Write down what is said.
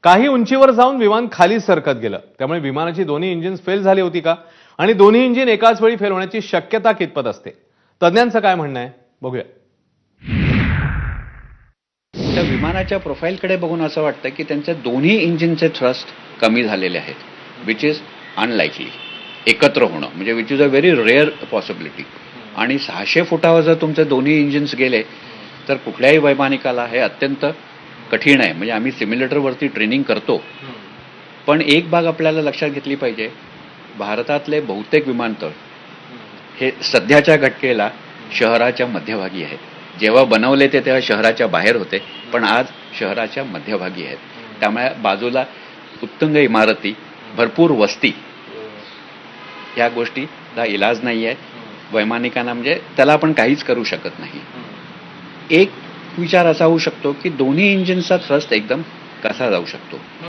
काही उंचीवर जाऊन विमान खाली सरकत गेलं, त्यामुळे विमानाची दोन्ही इंजिन्स फेल झाली होती का आणि दोन्ही इंजिन एकाच वेळी फेल होण्याची शक्यता कितपत असते, तज्ञांचं काय म्हणणं आहे बघूया. त्या विमानाच्या प्रोफाईलकडे बघून असं वाटतं की त्यांच्या दोन्ही इंजिनचे थ्रस्ट कमी झालेले आहेत, विच इज अनलाइकली. एकत्र होणं म्हणजे which is a very rare possibility. आणि 600 फुटावर जर तुमचे दोन्ही इंजिन्स गेले तर कुठल्याही वैमानिकाला हे अत्यंत कठीण आहे. म्हणजे आम्ही सिम्युलेटरवरती ट्रेनिंग करतो, पण एक बाब आपल्याला लक्षात घेतली पाहिजे. भारतातले बहुतेक विमानतळ हे सध्याच्या घटकेला शहराच्या मध्यभागी आहेत. जेव्हा बनवले ते तेव्हा शहराच्या बाहेर होते, पण आज शहराच्या मध्यभागी आहेत. त्यामुळे बाजूला उत्तुंग इमारती, भरपूर वस्ती, या गोष्टीला इलाज नाही आहे. वैमानिकांना म्हणजे त्याला आपण काहीच करू शकत नाही. एक विचार असा होऊ शकतो की दोन्ही इंजिनचा थ्रस्ट एकदम कसा जाऊ शकतो.